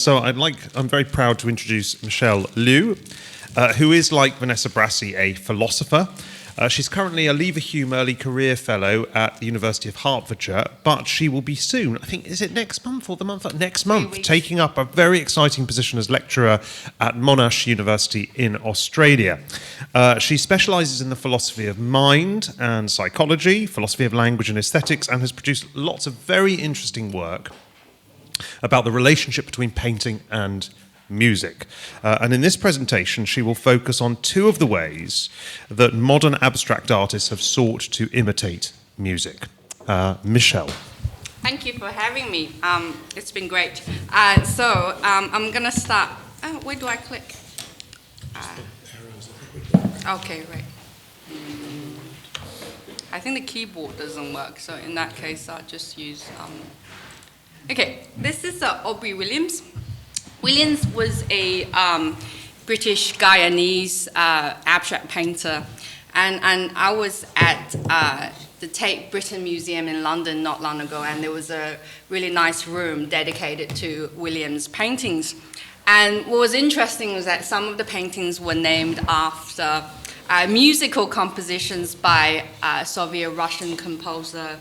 So I'm very proud to introduce Michelle Liu, who is, like Vanessa Brassi, a philosopher. She's currently a Leverhulme Early Career Fellow at the University of Hertfordshire, but she will be soon, I think, is it next month or the month? Next month, taking up a very exciting position as lecturer at Monash University in Australia. She specialises in the philosophy of mind and psychology, philosophy of language and aesthetics, and has produced lots of very interesting work about the relationship between painting and music. And in this presentation, she will focus on two of the ways that modern abstract artists have sought to imitate music. Michelle. Thank you for having me. It's been great. I'm going to start. Oh, where do I click? Okay, right. I think the keyboard doesn't work, so in that case, I'll just use... Okay, this is Aubrey Williams. Williams was a British Guyanese abstract painter, and I was at the Tate Britain Museum in London not long ago, and there was a really nice room dedicated to Williams' paintings. And what was interesting was that some of the paintings were named after musical compositions by Soviet-Russian composer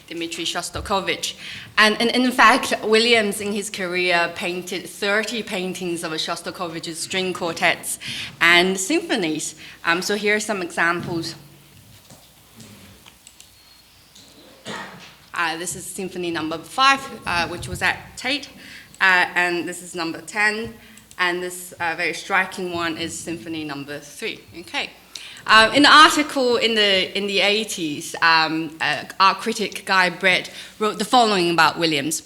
Dmitri Shostakovich. And in fact, Williams in his career painted 30 paintings of Shostakovich's string quartets and symphonies. So here are some examples. This is Symphony number 5, which was at Tate, and this is number 10, and this very striking one is Symphony number 3. Okay. In an article in the 80s, art critic Guy Brett wrote the following about Williams.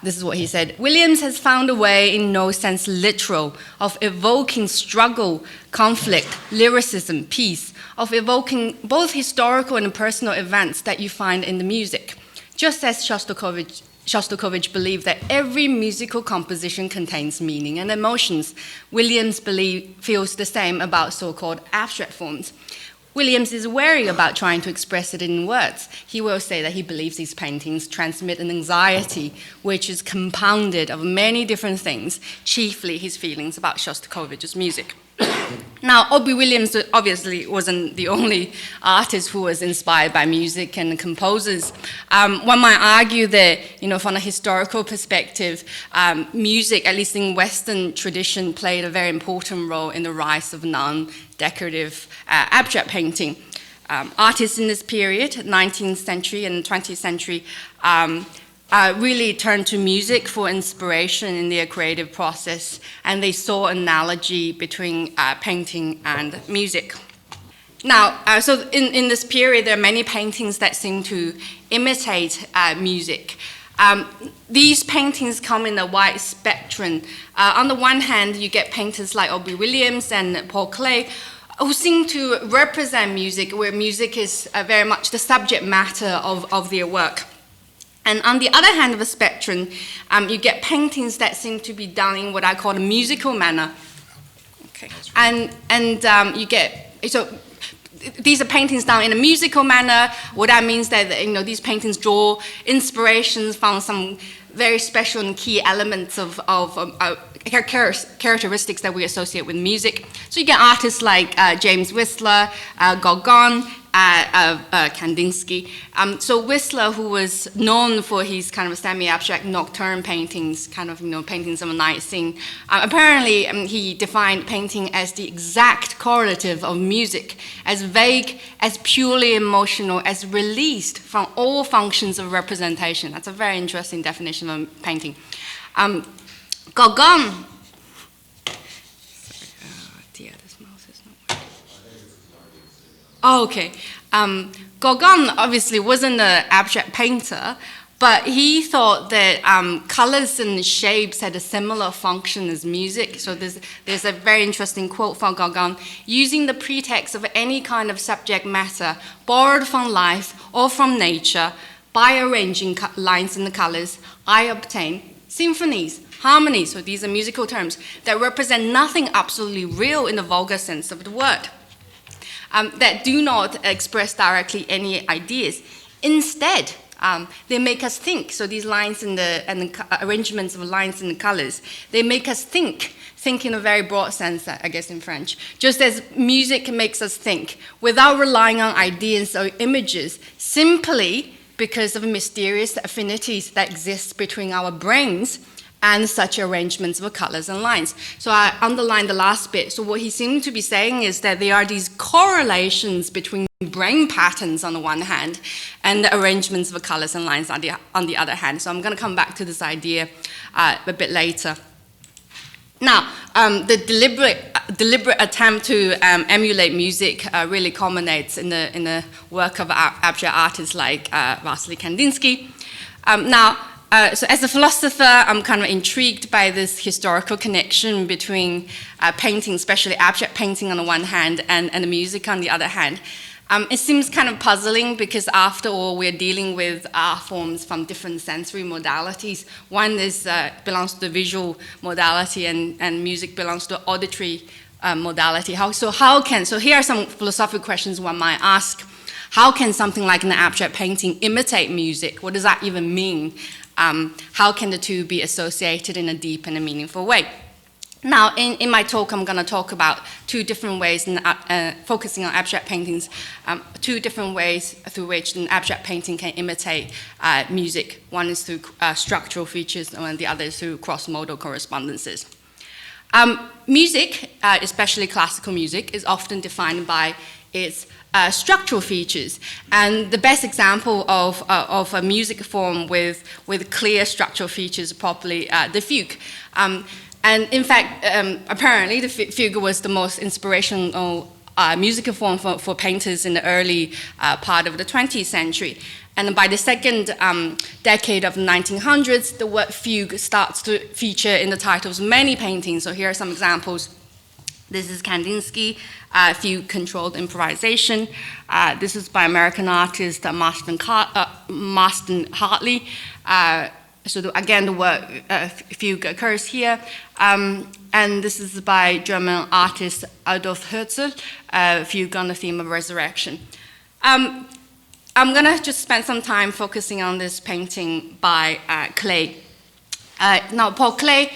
This is what he said: Williams has found a way, in no sense literal, of evoking struggle, conflict, lyricism, peace, of evoking both historical and personal events that you find in the music. Just as Shostakovich believed that every musical composition contains meaning and emotions, Williams feels the same about so-called abstract forms. Williams is wary about trying to express it in words. He will say that he believes these paintings transmit an anxiety which is compounded of many different things, chiefly his feelings about Shostakovich's music. Now, Aubrey Williams obviously wasn't the only artist who was inspired by music and composers. One might argue that, from a historical perspective, music, at least in Western tradition, played a very important role in the rise of non-decorative abstract painting. Artists in this period, 19th century and 20th century, really turned to music for inspiration in their creative process, and they saw an analogy between painting and music. Now, so in this period, there are many paintings that seem to imitate music. These paintings come in a wide spectrum. On the one hand, you get painters like Aubrey Williams and Paul Klee, who seem to represent music, where music is very much the subject matter of their work. And on the other hand of the spectrum, you get paintings that seem to be done in what I call a musical manner. Okay. And you get, so these are paintings done in a musical manner. What that means that, these paintings draw inspirations from some very special and key elements of characteristics that we associate with music. So you get artists like James Whistler, Gauguin, Kandinsky. So Whistler, who was known for his kind of semi-abstract nocturne paintings, paintings of a night scene, apparently he defined painting as the exact correlative of music, as vague, as purely emotional, as released from all functions of representation. That's a very interesting definition of painting. Gauguin. Oh, okay. Gauguin obviously wasn't an abstract painter, but he thought that colors and shapes had a similar function as music. So there's a very interesting quote from Gauguin: using the pretext of any kind of subject matter borrowed from life or from nature, by arranging lines and the colors, I obtain symphonies, harmonies, so these are musical terms, that represent nothing absolutely real in the vulgar sense of the word. That do not express directly any ideas. Instead, they make us think. So these lines and the arrangements of lines and the colors, they make us think in a very broad sense, I guess, in French. Just as music makes us think, without relying on ideas or images, simply because of mysterious affinities that exist between our brains and such arrangements of colors and lines. So I underlined the last bit. So what he seemed to be saying is that there are these correlations between brain patterns on the one hand and the arrangements of colors and lines on the other hand. So I'm going to come back to this idea a bit later. Now, the deliberate attempt to emulate music really culminates in the work of abstract artists like Wassily Kandinsky. So as a philosopher, I'm kind of intrigued by this historical connection between painting, especially abstract painting on the one hand, and the music on the other hand. It seems kind of puzzling because after all, we're dealing with art forms from different sensory modalities. One belongs to the visual modality and music belongs to the auditory modality. So here are some philosophical questions one might ask. How can something like an abstract painting imitate music? What does that even mean? How can the two be associated in a deep and a meaningful way? Now, in my talk, I'm going to talk about two different ways, focusing on abstract paintings, two different ways through which an abstract painting can imitate music. One is through structural features, and the other is through cross-modal correspondences. Music, especially classical music, is often defined by its structural features. And the best example of a music form with clear structural features is probably the fugue. And in fact, apparently the fugue was the most inspirational musical form for painters in the early part of the 20th century. And by the second decade of the 1900s, the word fugue starts to feature in the titles of many paintings. So here are some examples. This is Kandinsky, fugue-controlled improvisation. This is by American artist Marston Hartley. So again, the word fugue occurs here. And this is by German artist Adolf Hölzel, fugue on the theme of resurrection. I'm going to just spend some time focusing on this painting by Klee. Now, Paul Klee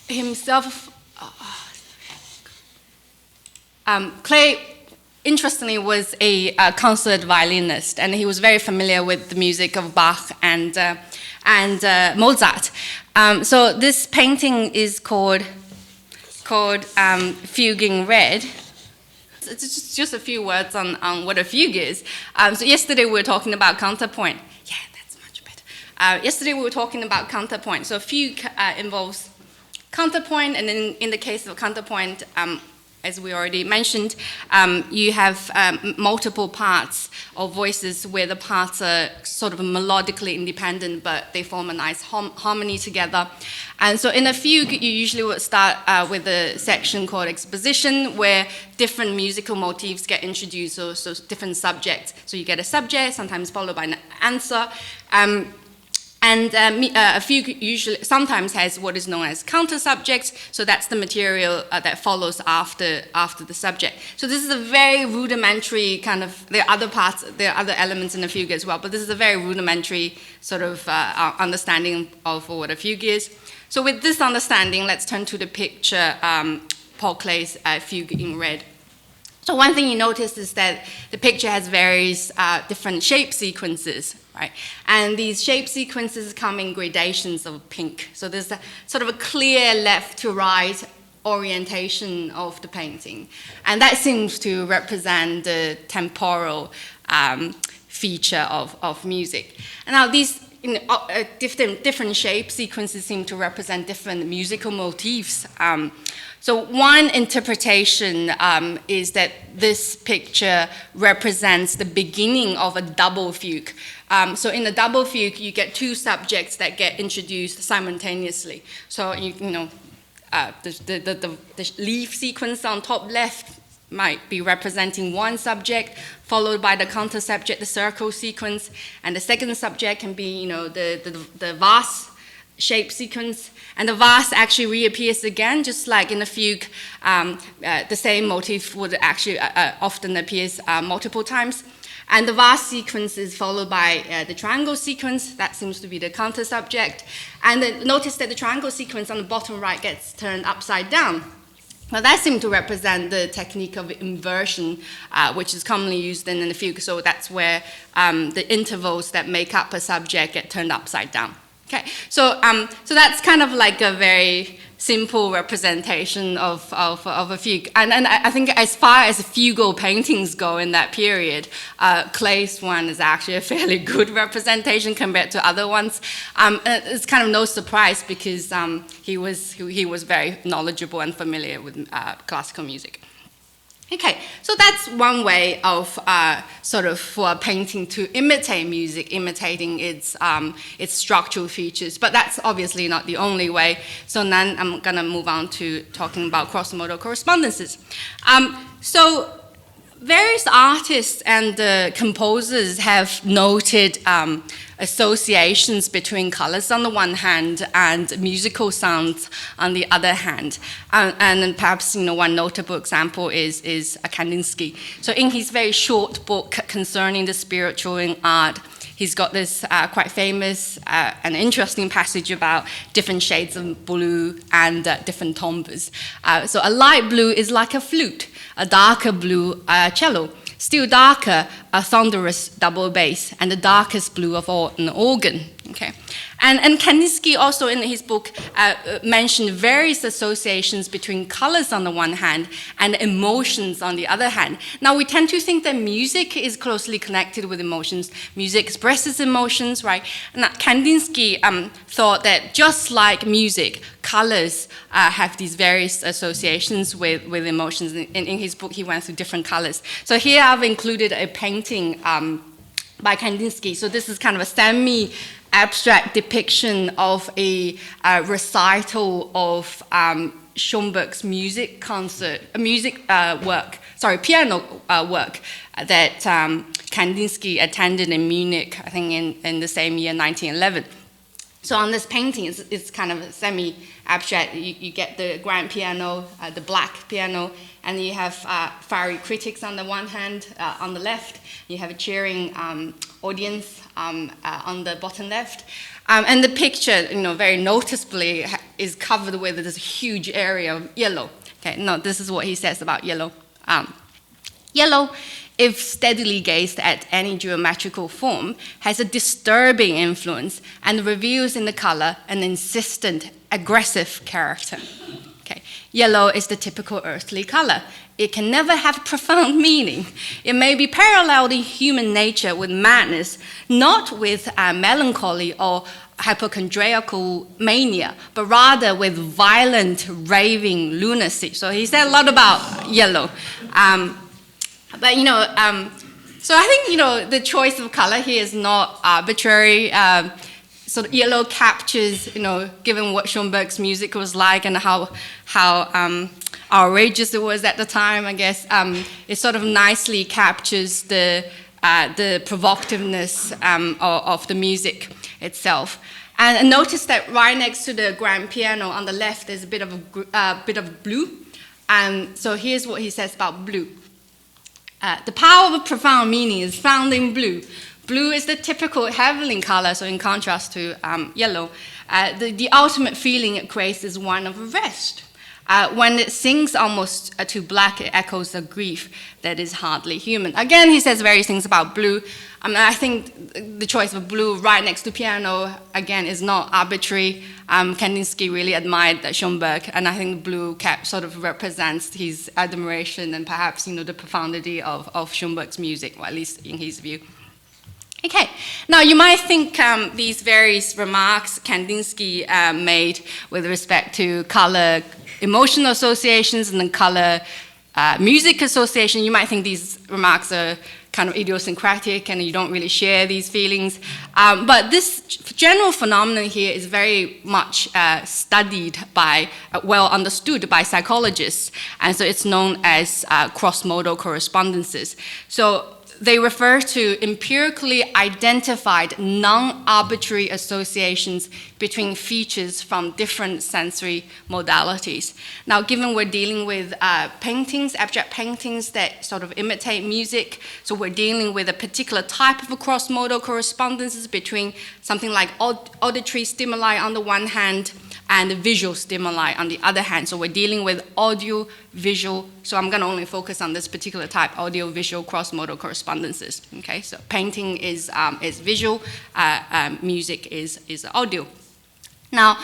himself, Klee, interestingly, was a concert violinist, and he was very familiar with the music of Bach and Mozart. So this painting is called Fugue in Red. It's just a few words on what a fugue is. So yesterday we were talking about counterpoint. Yeah, that's much better. Yesterday we were talking about counterpoint. So fugue involves counterpoint, and then in the case of counterpoint, as we already mentioned, you have multiple parts or voices where the parts are sort of melodically independent, but they form a nice harmony together. And so in a fugue, you usually would start with a section called exposition, where different musical motifs get introduced, so different subjects. So you get a subject, sometimes followed by an answer. And a fugue usually sometimes has what is known as counter subjects, so that's the material that follows after the subject. So this is a very rudimentary kind of, there are other elements in the fugue as well, but this is a very rudimentary sort of understanding of what a fugue is. So with this understanding, let's turn to the picture, Paul Klee's Fugue in Red. So one thing you notice is that the picture has various different shape sequences, right? And these shape sequences come in gradations of pink. So there's a sort of a clear left to right orientation of the painting. And that seems to represent the temporal feature of music. And now these different shape sequences seem to represent different musical motifs. So one interpretation is that this picture represents the beginning of a double fugue. So in a double fugue, you get two subjects that get introduced simultaneously. So the leaf sequence on top left might be representing one subject, followed by the counter subject, the circle sequence, and the second subject can be, the vase shape sequence, and the vase actually reappears again, just like in the fugue. The same motif would actually often appears multiple times. And the vase sequence is followed by the triangle sequence. That seems to be the counter subject. And then notice that the triangle sequence on the bottom right gets turned upside down. Now that seems to represent the technique of inversion, which is commonly used in the fugue. So that's where the intervals that make up a subject get turned upside down. Okay, so that's kind of like a very simple representation of a fugue. And I think as far as fugal paintings go in that period, Klee's one is actually a fairly good representation compared to other ones. It's kind of no surprise because he was very knowledgeable and familiar with classical music. Okay, so that's one way of sort of for a painting to imitate music, imitating its structural features. But that's obviously not the only way. So then I'm going to move on to talking about cross-modal correspondences. So various artists and composers have noted associations between colors on the one hand and musical sounds on the other hand. And perhaps one notable example is Kandinsky. So in his very short book concerning the spiritual in art, he's got this quite famous and interesting passage about different shades of blue and different timbres. So a light blue is like a flute, a darker blue, a cello. Still darker, a thunderous double bass, and the darkest blue of all, an organ. Okay, and Kandinsky also in his book mentioned various associations between colors on the one hand and emotions on the other hand. Now we tend to think that music is closely connected with emotions. Music expresses emotions, right? And Kandinsky thought that just like music, colors have these various associations with emotions. In his book, he went through different colors. So here I've included a painting by Kandinsky. So this is kind of a semi-abstract depiction of a recital of Schoenberg's piano work that Kandinsky attended in Munich, I think in the same year, 1911. So on this painting, it's kind of semi-abstract. You get the grand piano, the black piano, and you have fiery critics on the one hand. On the left, you have a cheering audience on the bottom left. And the picture, very noticeably is covered with this huge area of yellow. Okay, no, this is what he says about yellow. Yellow, if steadily gazed at any geometrical form, has a disturbing influence and reveals in the color an insistent, aggressive character. Okay. Yellow is the typical earthly color. It can never have profound meaning. It may be paralleled in human nature with madness, not with melancholy or hypochondriacal mania, but rather with violent, raving lunacy. So he said a lot about yellow. But so I think the choice of color here is not arbitrary. So yellow captures, given what Schoenberg's music was like and how outrageous it was at the time, I guess, it sort of nicely captures the provocativeness of the music itself. And notice that right next to the grand piano on the left, there's a bit of blue. And so here's what he says about blue. The power of a profound meaning is found in blue. Blue is the typical heavenly color, so in contrast to yellow. The ultimate feeling it creates is one of rest. When it sings almost to black, it echoes a grief that is hardly human. Again, he says various things about blue. I think the choice of blue right next to piano, again, is not arbitrary. Kandinsky really admired Schoenberg, and I think blue sort of represents his admiration and perhaps, the profundity of Schoenberg's music, or at least in his view. Okay, now you might think these various remarks Kandinsky made with respect to color emotional associations and then color music association, you might think these remarks are kind of idiosyncratic and you don't really share these feelings. But this general phenomenon here is very much studied by, well understood by psychologists. And so it's known as cross-modal correspondences. So they refer to empirically identified non-arbitrary associations between features from different sensory modalities. Now, given we're dealing with paintings, abstract paintings that sort of imitate music, so we're dealing with a particular type of cross-modal correspondences between something like auditory stimuli on the one hand and visual stimuli on the other hand. So we're dealing with audio-visual, so I'm going to only focus on this particular type, audio-visual cross-modal correspondences. Okay, so painting is visual, music is audio. Now,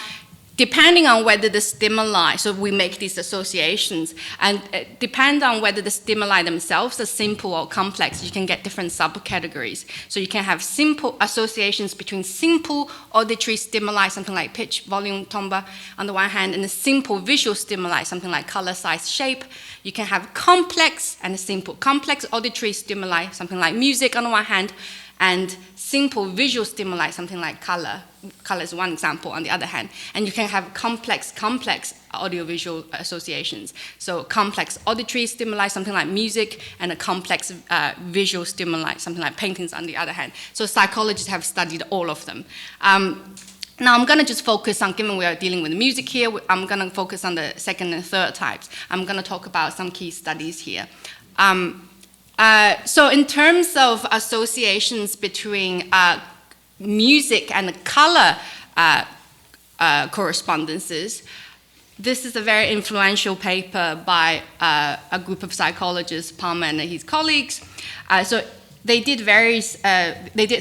depending on whether the stimuli, so we make these associations, and depend on whether the stimuli themselves are simple or complex, you can get different subcategories. So you can have simple associations between simple auditory stimuli, something like pitch, volume, timbre, on the one hand, and a simple visual stimuli, something like color, size, shape. You can have complex and simple. Complex auditory stimuli, something like music on the one hand, and simple visual stimuli, something like color. Color is one example on the other hand. And you can have complex audiovisual associations. So complex auditory stimuli, something like music, and a complex visual stimuli, something like paintings on the other hand. So psychologists have studied all of them. Now I'm going to just focus on, given we are dealing with music here, I'm going to focus on the second and third types. I'm going to talk about some key studies here. So in terms of associations between music and color correspondences, this is a very influential paper by a group of psychologists, Palmer and his colleagues. So they did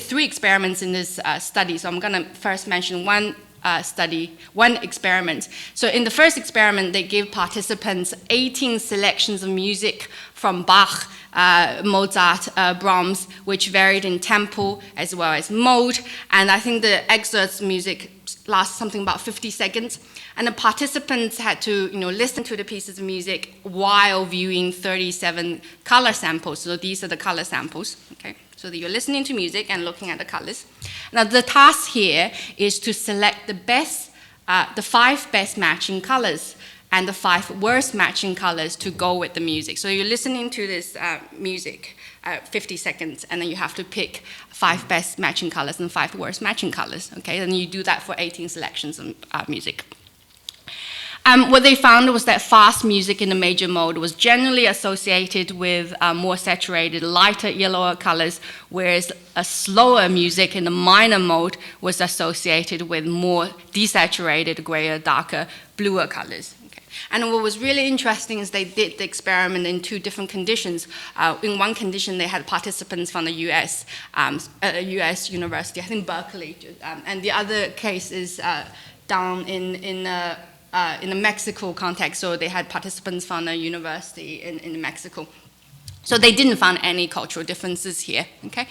three experiments in this study. So I'm going to first mention one experiment. So in the first experiment, they gave participants 18 selections of music from Bach, Mozart, Brahms, which varied in tempo as well as mode. And I think the excerpts music lasts something about 50 seconds. And the participants had to listen to the pieces of music while viewing 37 color samples. So these are the color samples. Okay. So that you're listening to music and looking at the colors. Now the task here is to select the 5 best matching colors and the 5 worst matching colors to go with the music. So you're listening to this music 50 seconds, and then you have to pick 5 best matching colors and 5 worst matching colors. Okay, and you do that for 18 selections of music. What they found was that fast music in the major mode was generally associated with more saturated, lighter, yellower colors, whereas a slower music in the minor mode was associated with more desaturated, grayer, darker, bluer colors. Okay. And what was really interesting is they did the experiment in 2 different conditions. In one condition, they had participants from the US, US university, I think Berkeley, and the other case is down in the Mexico context, so they had participants from a university in Mexico. So they didn't find any cultural differences here, okay?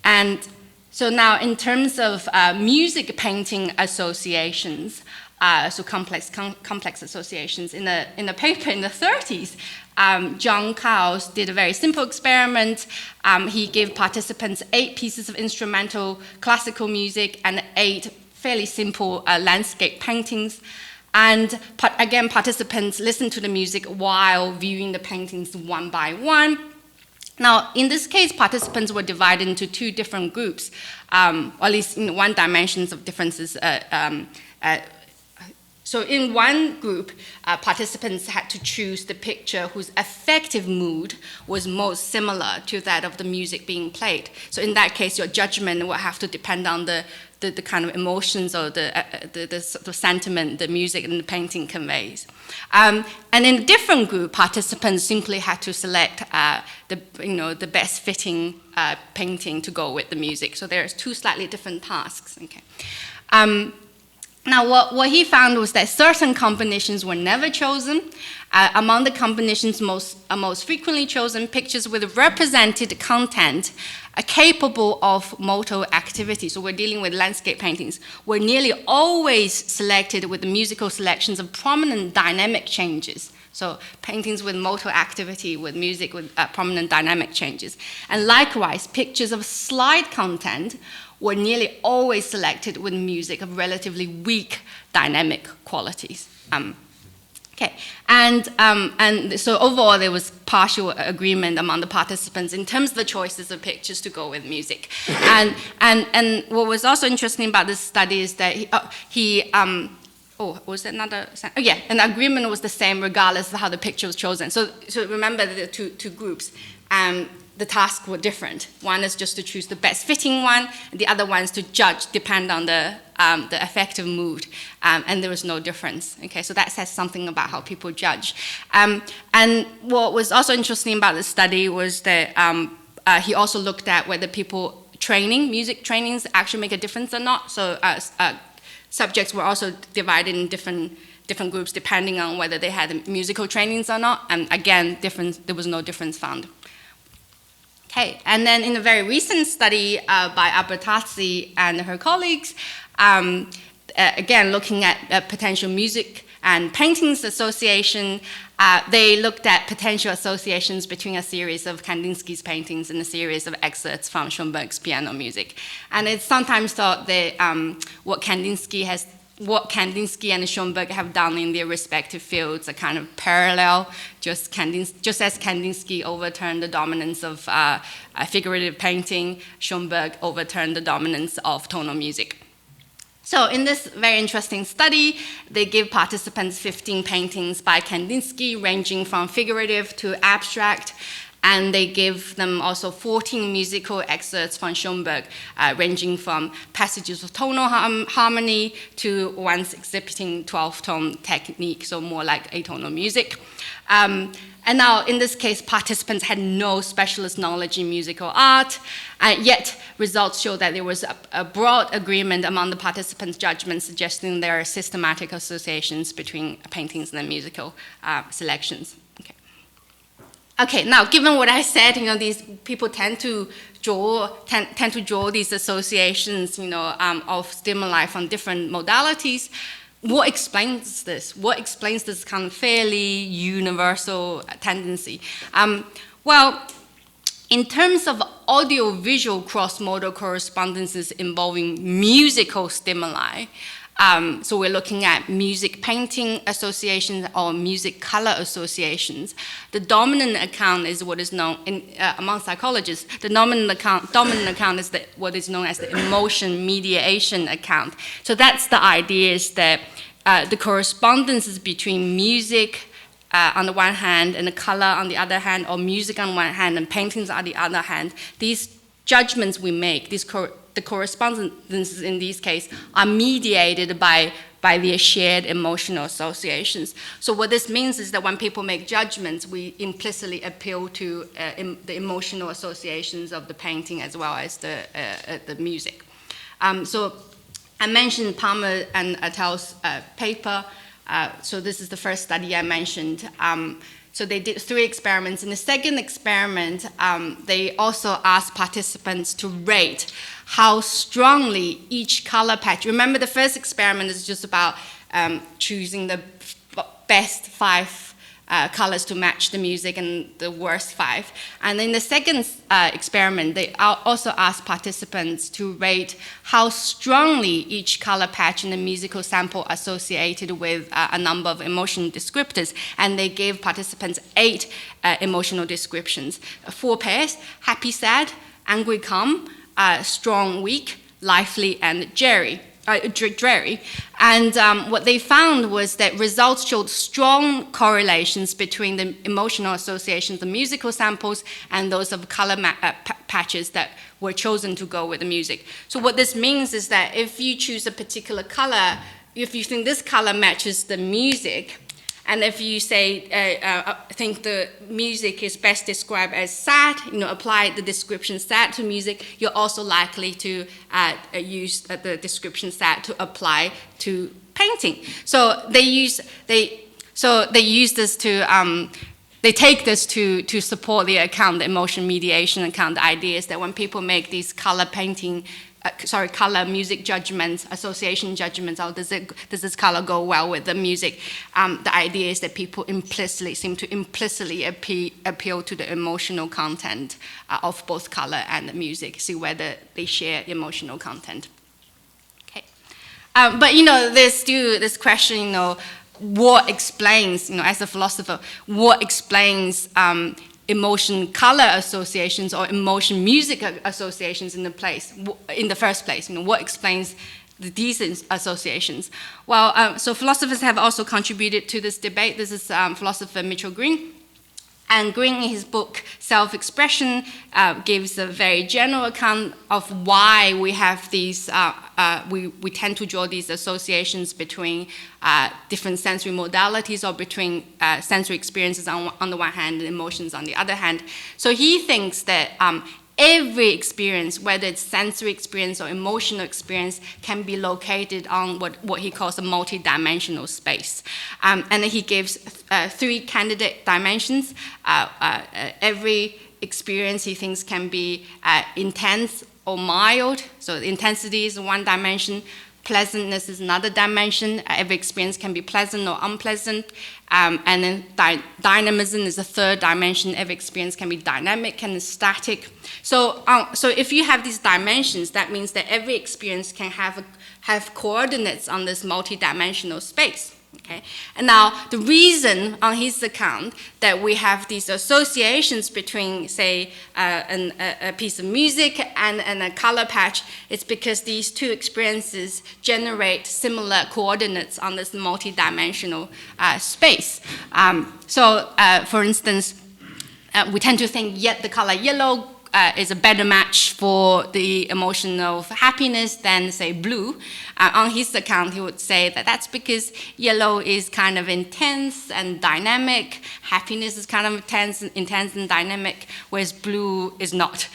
And so now in terms of music painting associations, so complex associations, in the paper in the 30s, John Cowles did a very simple experiment. He gave participants 8 pieces of instrumental classical music and 8 fairly simple landscape paintings. And again, participants listened to the music while viewing the paintings one by one. Now, in this case, participants were divided into 2 different groups, or at least in one dimensions of differences. So in one group, participants had to choose the picture whose affective mood was most similar to that of the music being played. So in that case, your judgment will have to depend on the kind of emotions or the sentiment the music and the painting conveys. And in a different group, participants simply had to select the best fitting painting to go with the music. So there's 2 slightly different tasks. Okay. Now, what he found was that certain combinations were never chosen. Among the combinations most frequently chosen, pictures with represented content capable of motor activity. So we're dealing with landscape paintings, were nearly always selected with the musical selections of prominent dynamic changes. So paintings with motor activity, with music with prominent dynamic changes. And likewise, pictures of slide content were nearly always selected with music of relatively weak dynamic qualities. Okay, and so overall there was partial agreement among the participants in terms of the choices of pictures to go with music. And what was also interesting about this study is that an agreement was the same regardless of how the picture was chosen. So remember the two groups. The tasks were different. One is just to choose the best fitting one, and the other one is to judge, depend on the affective mood, and there was no difference. Okay, so that says something about how people judge. And what was also interesting about this study was that he also looked at whether people music trainings actually make a difference or not. So subjects were also divided in different groups depending on whether they had musical trainings or not, and again, there was no difference found. Okay, and then in a very recent study by Albertazzi and her colleagues, again looking at potential music and paintings association, they looked at potential associations between a series of Kandinsky's paintings and a series of excerpts from Schoenberg's piano music. And it's sometimes thought that what Kandinsky and Schoenberg have done in their respective fields are kind of parallel, just as Kandinsky overturned the dominance of figurative painting, Schoenberg overturned the dominance of tonal music. So in this very interesting study, they give participants 15 paintings by Kandinsky, ranging from figurative to abstract, and they give them also 14 musical excerpts from Schoenberg, ranging from passages of tonal harmony to ones exhibiting 12-tone technique, so more like atonal music. And now, in this case, participants had no specialist knowledge in musical art, yet results show that there was a broad agreement among the participants' judgments suggesting there are systematic associations between paintings and the musical selections. Okay, now given what I said, these people tend to draw these associations, of stimuli from different modalities. What explains this? What explains this kind of fairly universal tendency? Well, in terms of audiovisual cross-modal correspondences involving musical stimuli, so we're looking at music painting associations or music color associations. The dominant account is what is known among psychologists. The dominant account is what is known as the emotion mediation account. So that's the idea is that the correspondences between music on the one hand and the color on the other hand, or music on one hand and paintings on the other hand, these judgments we make, the correspondences in this case are mediated by their shared emotional associations. So what this means is that when people make judgments, we implicitly appeal to the emotional associations of the painting as well as the music. So I mentioned Palmer and al.'s paper. So this is the first study I mentioned. So they did 3 experiments. In the second experiment, they also asked participants to rate how strongly each color patch. Remember, the first experiment is just about choosing the best 5 colors to match the music and the worst 5. And in the second experiment, they also asked participants to rate how strongly each color patch in the musical sample associated with a number of emotional descriptors. And they gave participants 8 emotional descriptions. 4 pairs: happy, sad, angry, calm, strong, weak, lively, and dreary. And what they found was that results showed strong correlations between the emotional associations of musical samples and those of color patches that were chosen to go with the music. So what this means is that if you choose a particular color, if you think this color matches the music, and if you say, think the music is best described as sad, apply the description sad to music, you're also likely to use the description sad to apply to painting. So they take this to support the account, the emotion mediation account. The idea is that when people make these color music judgments, association judgments, does this color go well with the music? The idea is that people seem to implicitly appeal to the emotional content of both color and the music, see whether they share emotional content. Okay, but there's still this question, what explains, as a philosopher, what explains emotion color associations or emotion music associations in the first place? What explains these associations? Well, so philosophers have also contributed to this debate. This is philosopher Mitchell Green. And Green, in his book Self-Expression, gives a very general account of why we have these, we tend to draw these associations between different sensory modalities, or between sensory experiences on the one hand and emotions on the other hand. So he thinks that every experience, whether it's sensory experience or emotional experience, can be located on what he calls a multi-dimensional space. And then he gives 3 candidate dimensions. Every experience he thinks can be intense or mild. So intensity is one dimension. Pleasantness is another dimension. Every experience can be pleasant or unpleasant. And then dynamism is a third dimension. Every experience can be dynamic and static. So if you have these dimensions, that means that every experience can have coordinates on this multi-dimensional space. Okay? And now the reason on his account that we have these associations between, say, a piece of music and a color patch is because these two experiences generate similar coordinates on this multi-dimensional space. For instance, we tend to think the color yellow is a better match for the emotion of happiness than, say, blue. On his account, he would say that that's because yellow is kind of intense and dynamic, happiness is kind of intense and dynamic, whereas blue is not.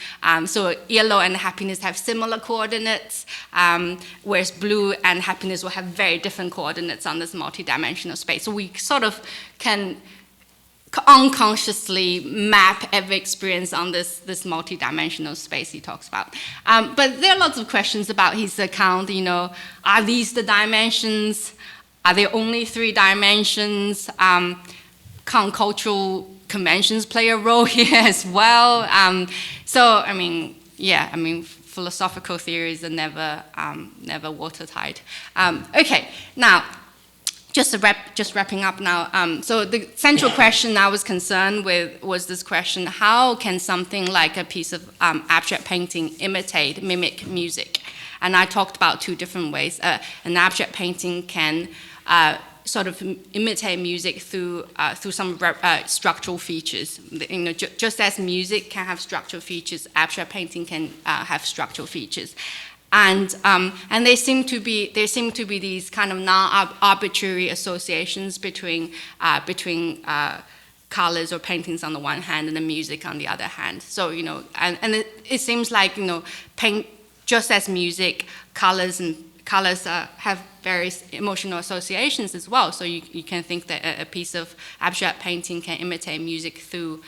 So yellow and happiness have similar coordinates, whereas blue and happiness will have very different coordinates on this multidimensional space. So we sort of can unconsciously map every experience on this multidimensional space he talks about. But there are lots of questions about his account. Are these the dimensions? Are there only 3 dimensions? Can cultural conventions play a role here as well? Philosophical theories are never watertight. Okay, now, just wrapping up now. So the central question I was concerned with was this question: how can something like a piece of abstract painting mimic music? And I talked about 2 different ways. An abstract painting can sort of imitate music through some structural features. Just as music can have structural features, abstract painting can have structural features. And there seem to be these kind of non-arbitrary associations between colors or paintings on the one hand and the music on the other hand. So and it seems like paint, just as music, colors have various emotional associations as well. So you can think that a piece of abstract painting can imitate music through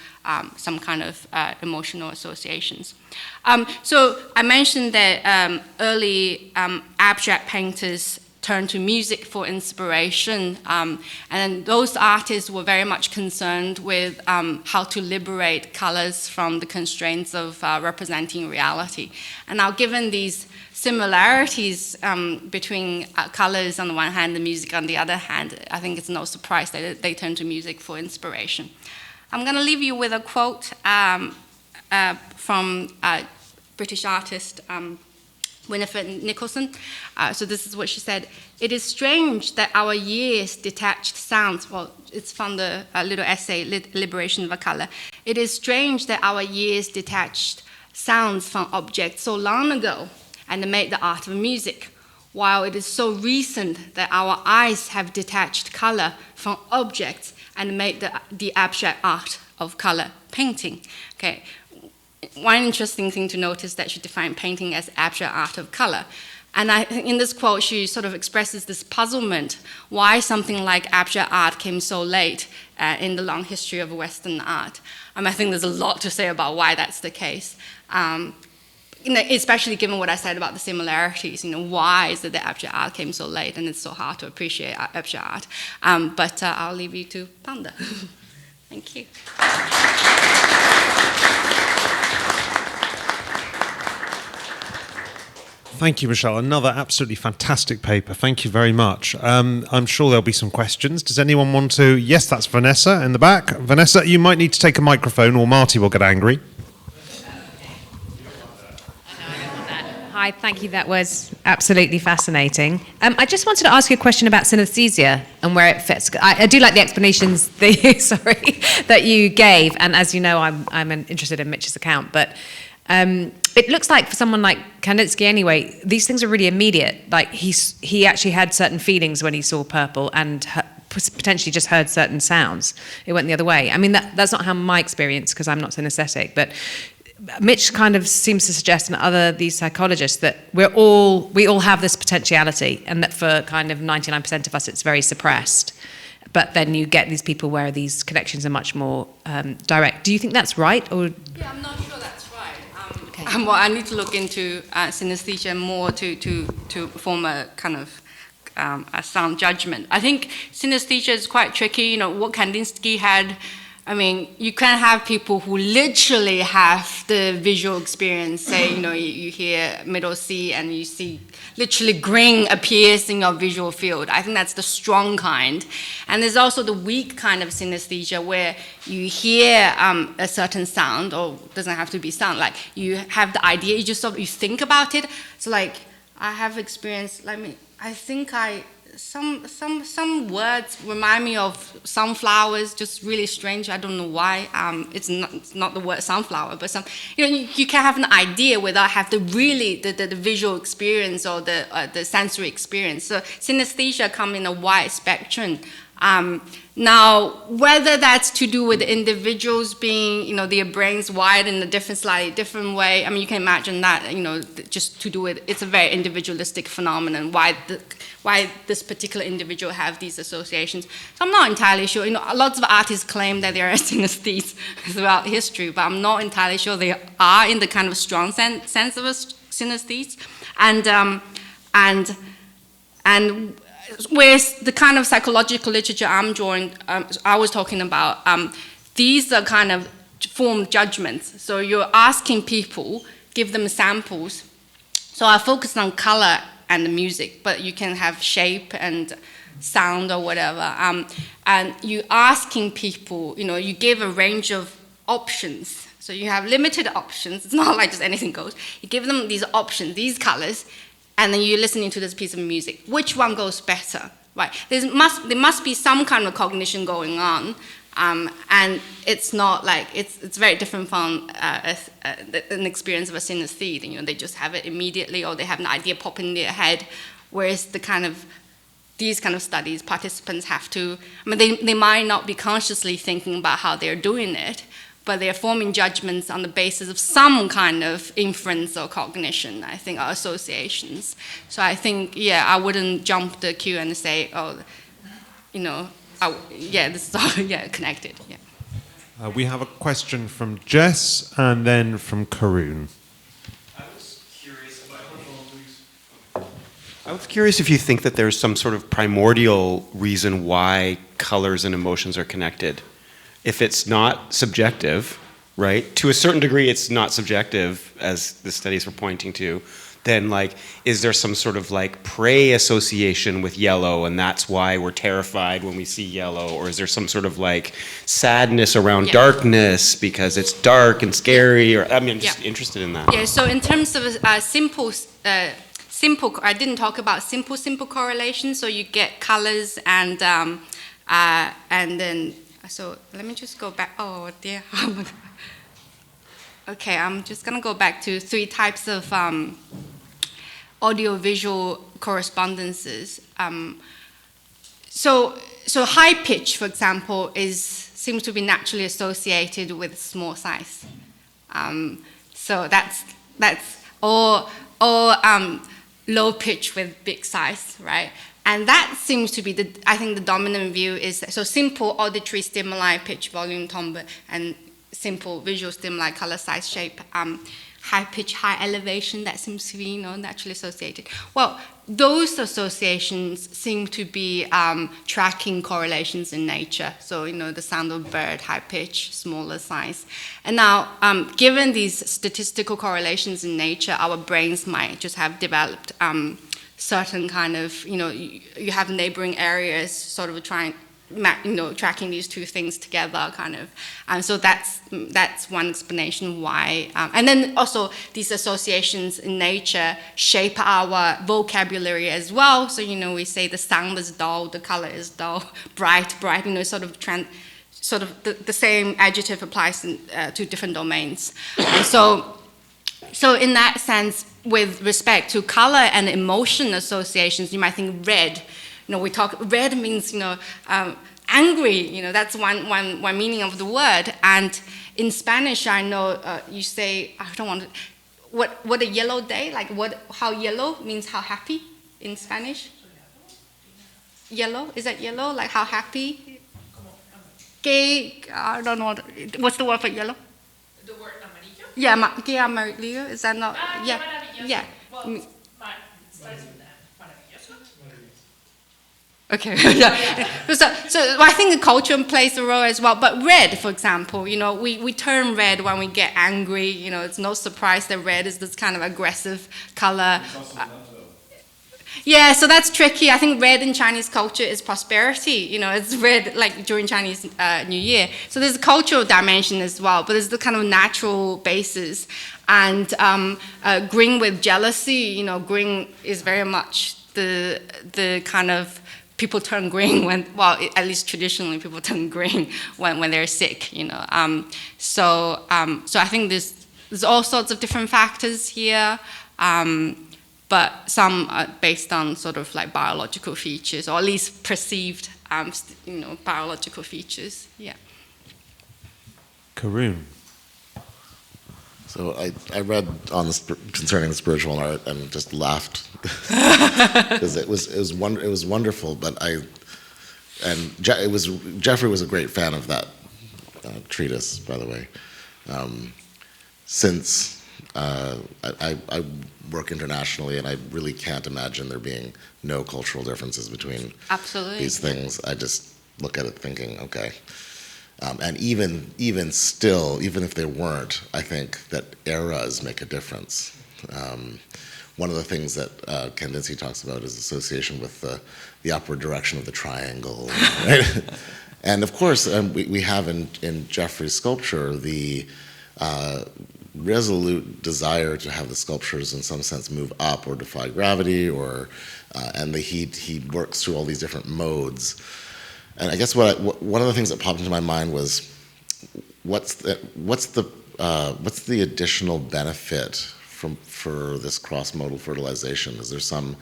some kind of emotional associations. So I mentioned that early abstract painters turned to music for inspiration, and those artists were very much concerned with how to liberate colors from the constraints of representing reality. And now, given these similarities between colors on the one hand and music on the other hand, I think it's no surprise that they turn to music for inspiration. I'm going to leave you with a quote from British artist Winifred Nicholson. So this is what she said: "It is strange that our years detached sounds," well, it's from the little essay, Liberation of a Color. "It is strange that our years detached sounds from objects so long ago and made the art of music, while it is so recent that our eyes have detached color from objects and made the abstract art of color painting." Okay. One interesting thing to notice that she defined painting as abstract art of color. And in this quote, she sort of expresses this puzzlement why something like abstract art came so late in the long history of Western art. I think there's a lot to say about why that's the case. Especially given what I said about the similarities, why is it that abstract art came so late and it's so hard to appreciate abstract art? But I'll leave you to ponder. Thank you. Thank you, Michelle. Another absolutely fantastic paper. Thank you very much. I'm sure there'll be some questions. Does anyone want to? Yes, that's Vanessa in the back. Vanessa, you might need to take a microphone or Marty will get angry. Hi, thank you. That was absolutely fascinating. I just wanted to ask you a question about synesthesia and where it fits. I do like the explanations that you, that you gave, and as you know, I'm interested in Mitch's account, but it looks like for someone like Kandinsky anyway, these things are really immediate. Like he actually had certain feelings when he saw purple and potentially just heard certain sounds. It went the other way. I mean, that's not how my experience, because I'm not synesthetic, but Mitch kind of seems to suggest, and these psychologists, that we all have this potentiality, and that for kind of 99% of us it's very suppressed. But then you get these people where these connections are much more direct. Do you think that's right? Or yeah, I'm not sure that's right. Okay. Well, I need to look into synesthesia more to form a kind of a sound judgment. I think synesthesia is quite tricky. You know, what Kandinsky had, I mean, you can have people who literally have the visual experience. Say, you know, you hear middle C and you see literally green appears in your visual field. I think that's the strong kind. And there's also the weak kind of synesthesia where you hear a certain sound, or doesn't have to be sound, like you have the idea, you just sort of, you think about it. So like, I have experienced, I think some words remind me of sunflowers, just really strange. I don't know why. It's not the word sunflower, but you can have an idea without have the visual experience or the sensory experience. So synesthesia come in a wide spectrum. Now, whether that's to do with individuals being, you know, their brains wired in a slightly different way, I mean, you can imagine that, you know, just to do with, it's a very individualistic phenomenon, why this particular individual have these associations. So I'm not entirely sure. You know, lots of artists claim that they are synesthetes throughout history, but I'm not entirely sure they are in the kind of strong sense of a synesthetes. And whereas the kind of psychological literature I was talking about, these are kind of formed judgments. So you're asking people, give them samples. So I focused on color and the music, but you can have shape and sound or whatever. And you asking people, you know, you give a range of options. So you have limited options. It's not like just anything goes. You give them these options, these colors, and then you're listening to this piece of music. Which one goes better, right? There must be some kind of cognition going on, and it's not like, it's very different from an experience of a synesthete. You know, they just have it immediately, or they have an idea pop in their head, whereas these kind of studies, participants have to, I mean, they might not be consciously thinking about how they're doing it, but they're forming judgments on the basis of some kind of inference or cognition, I think, or associations. So I think, yeah, I wouldn't jump the queue and say, oh, you know, this is all connected. Yeah. We have a question from Jess and then from Karun. I was curious if you think that there's some sort of primordial reason why colors and emotions are connected. If it's not subjective, right? To a certain degree, it's not subjective, as the studies were pointing to. Then, like, is there some sort of like prey association with yellow, and that's why we're terrified when we see yellow? Or is there some sort of like sadness around darkness because it's dark and scary? Or I mean, I'm just interested in that. Yeah. So in terms of simple, I didn't talk about simple correlation. So you get colors and then. So let me just go back. Oh dear. Oh my God. Okay, I'm just gonna go back to 3 types of audio-visual correspondences. So high pitch, for example, seems to be naturally associated with small size. So that's or low pitch with big size, right? And that seems to be I think the dominant view is, so simple auditory stimuli, pitch, volume, timbre, and simple visual stimuli, color, size, shape, high pitch, high elevation, that seems to be, naturally associated. Well, those associations seem to be tracking correlations in nature. So, the sound of a bird, high pitch, smaller size. And now, given these statistical correlations in nature, our brains might just have developed certain kind of, you have neighboring areas sort of tracking these two things together, kind of. So that's one explanation why. And then also these associations in nature shape our vocabulary as well. So, we say the sound is dull, the color is dull, bright, sort of the same adjective applies to different domains. And so in that sense, with respect to color and emotion associations, you might think red. Red means, angry, that's one meaning of the word. And in Spanish, I know you say, I don't want to, what a yellow day, like how yellow means how happy in Spanish? Yellow, is that yellow, like how happy? Gay, I don't know, what's the word for yellow? The word amarillo? Yeah, gay amarillo, is that not? Yeah, yeah. Well, starts with that. Maravilloso. Okay, yeah. So I think the culture plays a role as well. But red, for example, we turn red when we get angry. It's no surprise that red is this kind of aggressive color. Yeah, so that's tricky. I think red in Chinese culture is prosperity. It's red like during Chinese New Year. So there's a cultural dimension as well, but there's the kind of natural basis. And green with jealousy, green is very much the kind of people turn green at least traditionally people turn green when they're sick, So I think there's all sorts of different factors here. But some are based on sort of like biological features, or at least perceived, biological features. Yeah. Karun. So I read on concerning the spiritual art and just laughed because it was wonderful. But Jeffrey was a great fan of that treatise, by the way. Since I work internationally, and I really can't imagine there being no cultural differences between Absolutely. These things. I just look at it thinking, okay. And even still, even if there weren't, I think that eras make a difference. One of the things that Kandinsky talks about is association with the upward direction of the triangle, right? And of course, we have in Jeffrey's sculpture the resolute desire to have the sculptures in some sense move up or defy gravity, and he works through all these different modes. And I guess one of the things that popped into my mind was what's the additional benefit for this cross-modal fertilization? Is there some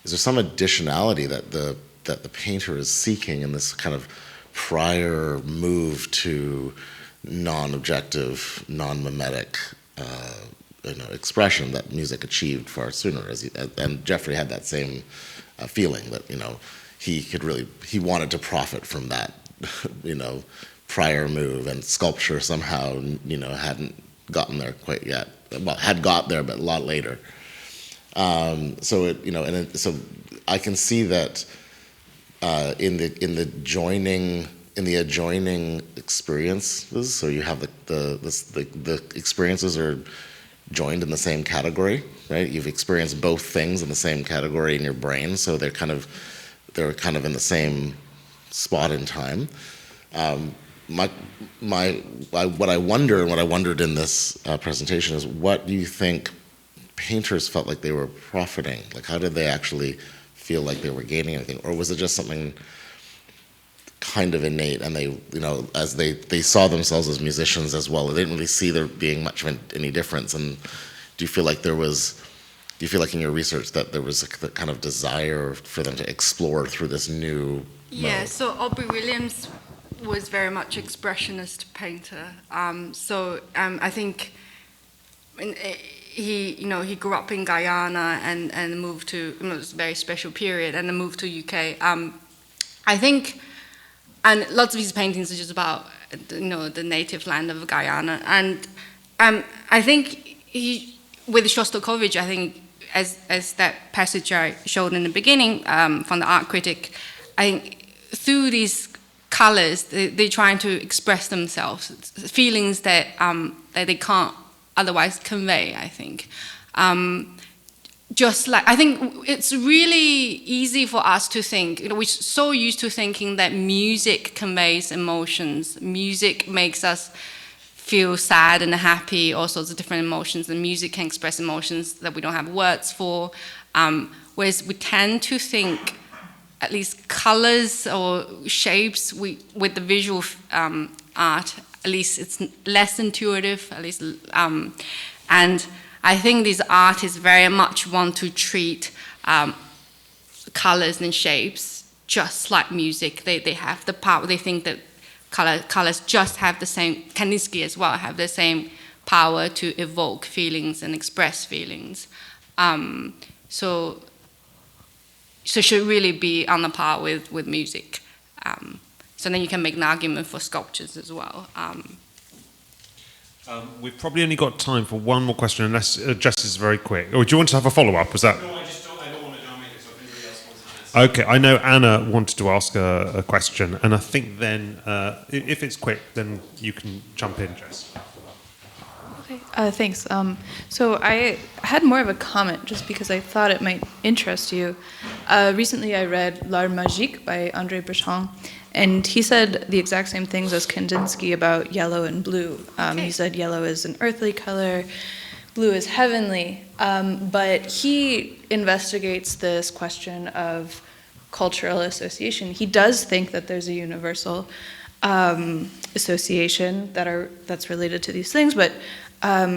additionality that the painter is seeking in this kind of prior move to non-objective, non-mimetic expression that music achieved far sooner? And Jeffrey had that same feeling that he wanted to profit from that prior move, and sculpture somehow hadn't gotten there quite yet. Well, had got there, but a lot later. So I can see that in the adjoining experiences. So you have the experiences are joined in the same category, right? You've experienced both things in the same category in your brain, so they're kind of in the same spot in time. What I wonder, and what I wondered in this presentation is, what do you think painters felt like they were profiting? Like, how did they actually feel like they were gaining anything, or was it just something kind of innate, and they, as they saw themselves as musicians as well, they didn't really see there being much of any difference? And do you feel like in your research that there was a kind of desire for them to explore through this new Yeah, mode? so Aubrey Williams was very much expressionist painter. I think he grew up in Guyana and moved to, it was a very special period, and then moved to UK. I think, and lots of his paintings are just about the native land of Guyana, and I think with Shostakovich, I think as that passage I showed in the beginning from the art critic, I think through these colors, they're trying to express themselves, feelings that they can't otherwise convey, I think. Just like, I think it's really easy for us to think, we're so used to thinking that music conveys emotions. Music makes us feel sad and happy, all sorts of different emotions, and music can express emotions that we don't have words for. Whereas we tend to think, at least colors or shapes, with the visual art, at least it's less intuitive, at least, and I think these artists very much want to treat colors and shapes just like music. They have the power. They think that colors just have the same, Kandinsky as well, have the same power to evoke feelings and express feelings. So should really be on the par with music. So then you can make an argument for sculptures as well. We've probably only got time for one more question, unless Jess is very quick. Or do you want to have a follow-up? Was that? No, I don't want to dominate it, so if anybody else wants to answer. Okay, I know Anna wanted to ask a question, and I think then, if it's quick, then you can jump in, Jess. Okay, thanks. So I had more of a comment just because I thought it might interest you. Recently I read L'Art Magique by André Breton, and he said the exact same things as Kandinsky about yellow and blue. He said yellow is an earthly color, blue is heavenly, but he investigates this question of cultural association. He does think that there's a universal association that's related to these things, but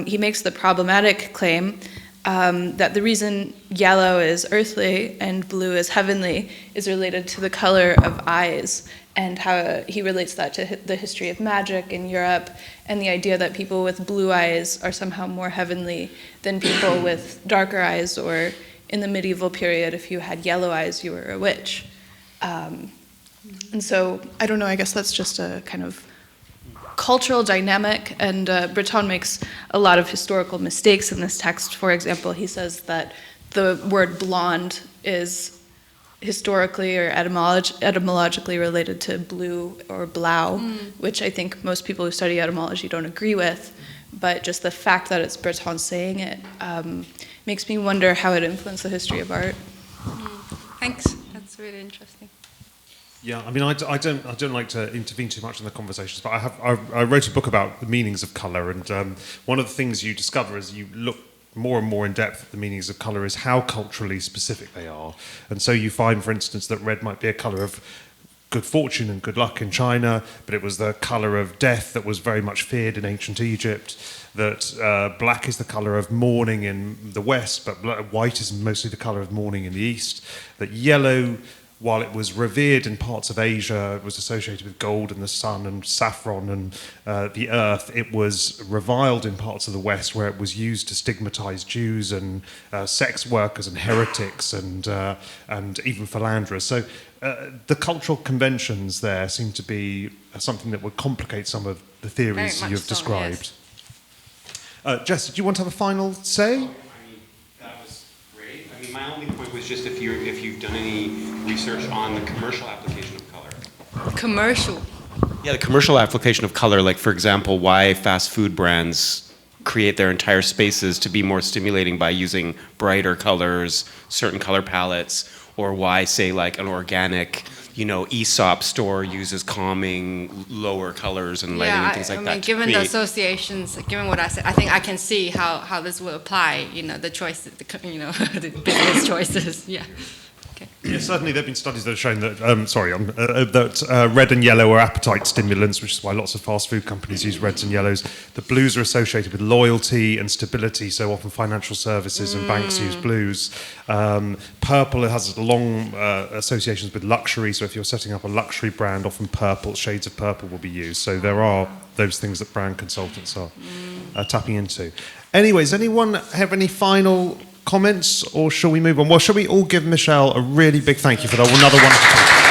he makes the problematic claim that the reason yellow is earthly and blue is heavenly is related to the color of eyes, and how he relates that to the history of magic in Europe and the idea that people with blue eyes are somehow more heavenly than people with darker eyes, or in the medieval period, if you had yellow eyes, you were a witch. And so, I don't know, I guess that's just a kind of cultural dynamic, and Breton makes a lot of historical mistakes in this text. For example, he says that the word blonde is historically or etymologically related to blue or blau, which I think most people who study etymology don't agree with, but just the fact that it's Breton saying it makes me wonder how it influenced the history of art. Thanks, that's really interesting. Yeah, I mean, I don't like to intervene too much in the conversations, but I wrote a book about the meanings of colour, and one of the things you discover as you look more and more in depth at the meanings of colour is how culturally specific they are. And so you find, for instance, that red might be a colour of good fortune and good luck in China, but it was the colour of death that was very much feared in ancient Egypt, that black is the colour of mourning in the West, but white is mostly the colour of mourning in the East, that yellow, while it was revered in parts of Asia, it was associated with gold and the sun and saffron and the earth, it was reviled in parts of the West where it was used to stigmatize Jews and sex workers and heretics and even philanderers. So the cultural conventions there seem to be something that would complicate some of the theories Very much you've so, described. Yes. Jess, do you want to have a final say? My only point was just if you've done any research on the commercial application of color. Commercial. Yeah, the commercial application of color, like for example, why fast food brands create their entire spaces to be more stimulating by using brighter colors, certain color palettes, or why, say, like an organic, Aesop store uses calming, lower colors and lighting and things like that. Given the associations, given what I said, I think I can see how this will apply. The choices, the business choices. Yeah. Okay. Yeah, certainly there have been studies that have shown that, that red and yellow are appetite stimulants, which is why lots of fast food companies use reds and yellows. The blues are associated with loyalty and stability, so often financial services and banks use blues. Purple has long associations with luxury, so if you're setting up a luxury brand, often shades of purple will be used. So there are those things that brand consultants are tapping into. Anyways, anyone have any final comments, or shall we move on? Well, shall we all give Michelle a really big thank you for another wonderful talk?